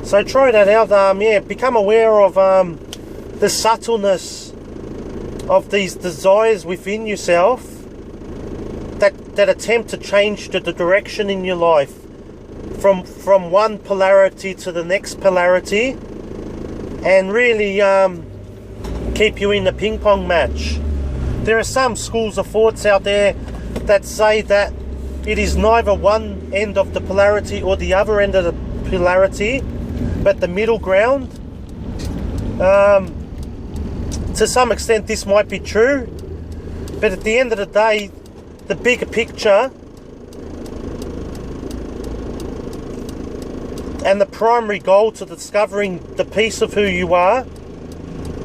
So try that out. Yeah, become aware of the subtleness of these desires within yourself that attempt to change the direction in your life from one polarity to the next polarity, and really keep you in the ping pong match. There are some schools of thoughts out there that say that it is neither one end of the polarity or the other end of the polarity, but the middle ground. To some extent this might be true, but at the end of the day, the bigger picture and the primary goal to discovering the peace of who you are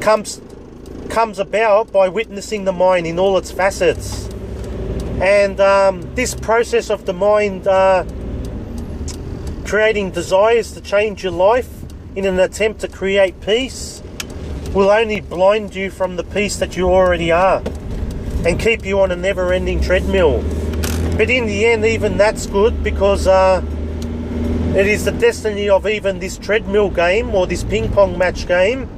comes about by witnessing the mind in all its facets. And this process of the mind creating desires to change your life in an attempt to create peace will only blind you from the peace that you already are and keep you on a never-ending treadmill. But in the end, even that's good, because it is the destiny of even this treadmill game or this ping pong match game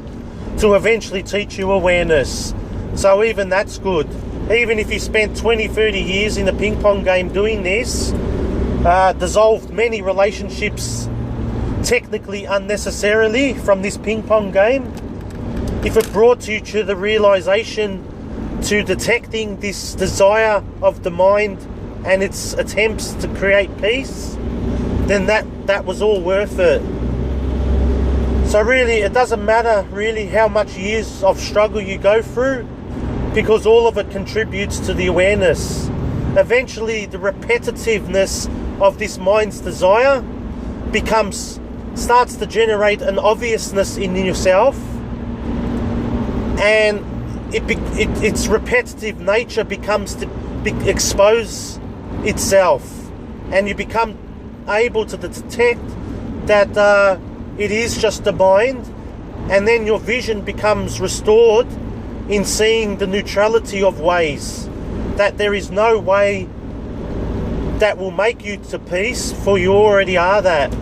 to eventually teach you awareness. So even that's good. Even if you spent 20, 30 years in the ping pong game doing this, dissolved many relationships technically unnecessarily from this ping pong game, if it brought you to the realization, to detecting this desire of the mind and its attempts to create peace, then that was all worth it. So really, it doesn't matter really how much years of struggle you go through, because all of it contributes to the awareness. Eventually, the repetitiveness of this mind's desire starts to generate an obviousness in yourself, and its repetitive nature becomes to expose itself, and you become able to detect that it is just the mind, and then your vision becomes restored in seeing the neutrality of ways, that there is no way that will make you to peace, for you already are that.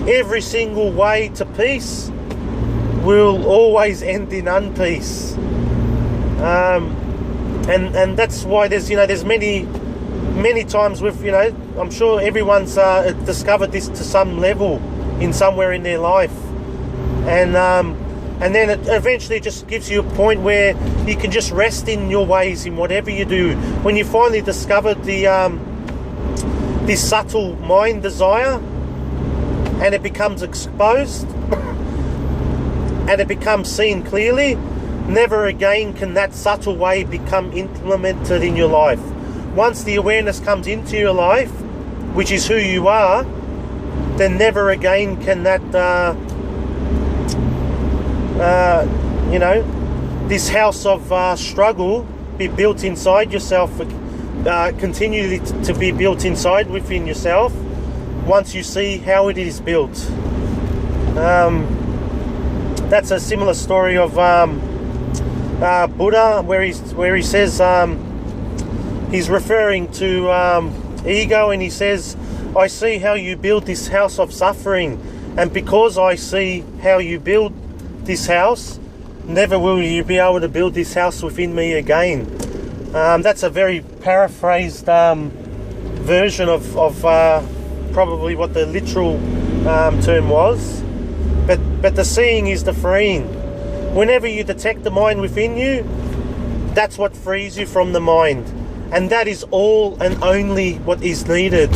Every single way to peace will always end in unpeace, and that's why there's many times with, I'm sure everyone's discovered this to some level in somewhere in their life, and then it eventually just gives you a point where you can just rest in your ways in whatever you do. When you finally discover this subtle mind desire, and it becomes exposed and it becomes seen clearly, never again can that subtle way become implemented in your life. Once the awareness comes into your life, which is who you are, then never again can that this house of struggle be built inside yourself, continually to be built inside within yourself, once you see how it is built. That's a similar story of Buddha, where he says, he's referring to ego, and he says, I see how you build this house of suffering, and because I see how you build this house, never will you be able to build this house within me again. That's a very paraphrased version of probably what the literal term was, but the seeing is the freeing. Whenever you detect the mind within you, that's what frees you from the mind, and that is all and only what is needed.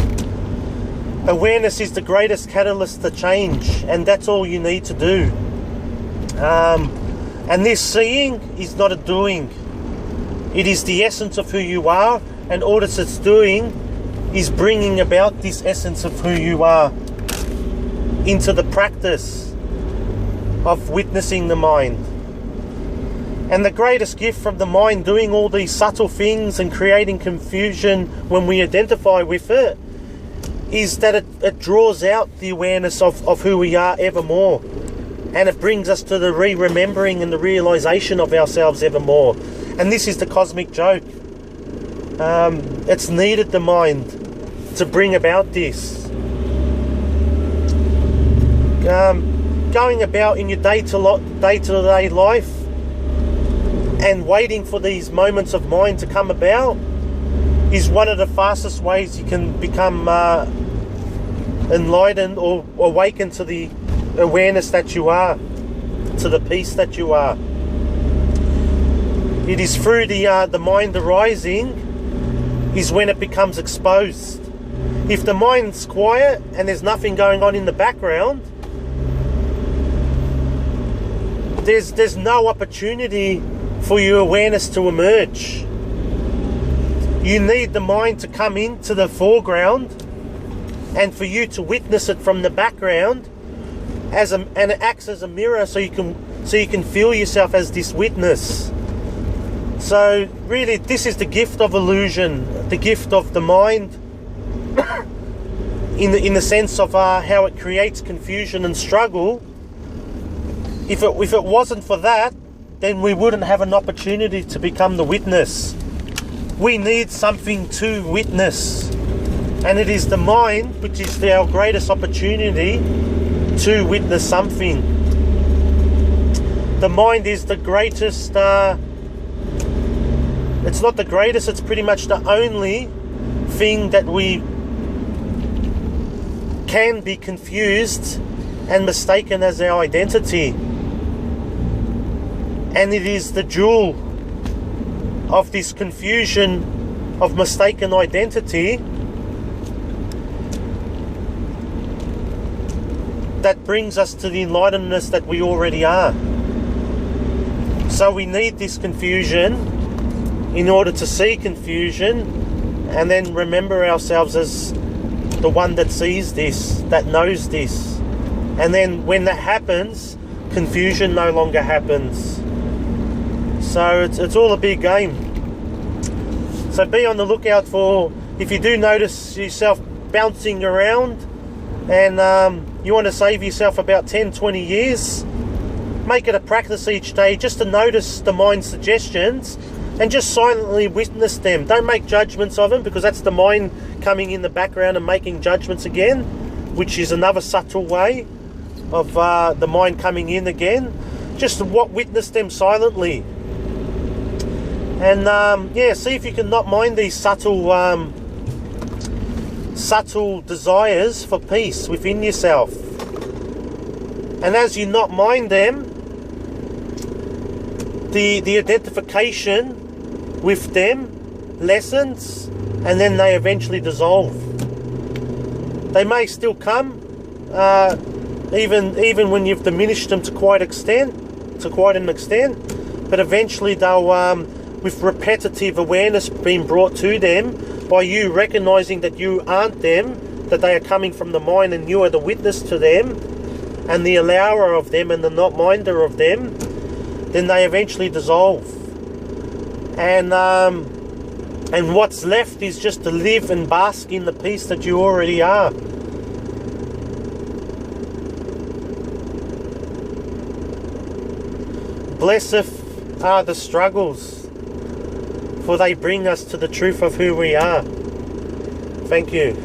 Awareness is the greatest catalyst to change, and that's all you need to do. And this seeing is not a doing. It is the essence of who you are, and all that it's doing is bringing about this essence of who you are into the practice of witnessing the mind. And the greatest gift from the mind doing all these subtle things and creating confusion when we identify with it is that it draws out the awareness of who we are ever more, and it brings us to the remembering and the realization of ourselves ever more. And this is the cosmic joke. It's needed the mind to bring about this. going about in your day-to-day life and waiting for these moments of mind to come about is one of the fastest ways you can become enlightened or awaken to the awareness that you are, to the peace that you are. It is through the mind arising is when it becomes exposed. If the mind's quiet and there's nothing going on in the background, there's no opportunity for your awareness to emerge. You need the mind to come into the foreground and for you to witness it from the background, and it acts as a mirror, so you can feel yourself as this witness. So really, this is the gift of illusion, the gift of the mind, in the sense of how it creates confusion and struggle. If it wasn't for that, then we wouldn't have an opportunity to become the witness. We need something to witness, and it is the mind which is our greatest opportunity to witness something. The mind is the greatest, it's not the greatest, it's pretty much the only thing that we can be confused and mistaken as our identity. And it is the jewel of this confusion of mistaken identity that brings us to the enlightenedness that we already are. So we need this confusion in order to see confusion, and then remember ourselves as the one that sees this, that knows this. And then when that happens, confusion no longer happens. So it's all a big game. So be on the lookout for, if you do notice yourself bouncing around and you want to save yourself about 10-20 years, make it a practice each day just to notice the mind's suggestions and just silently witness them. Don't make judgments of them, because that's the mind coming in the background and making judgments again, which is another subtle way of the mind coming in again. Just witness them silently. And see if you can not mind these subtle desires for peace within yourself. And as you not mind them, the identification with them lessens, and then they eventually dissolve. They may still come, even when you've diminished them to quite an extent, but eventually they'll, with repetitive awareness being brought to them, by you recognizing that you aren't them, that they are coming from the mind and you are the witness to them and the allower of them and the not minder of them, then they eventually dissolve. And what's left is just to live and bask in the peace that you already are. Blessed are the struggles, for they bring us to the truth of who we are. Thank you.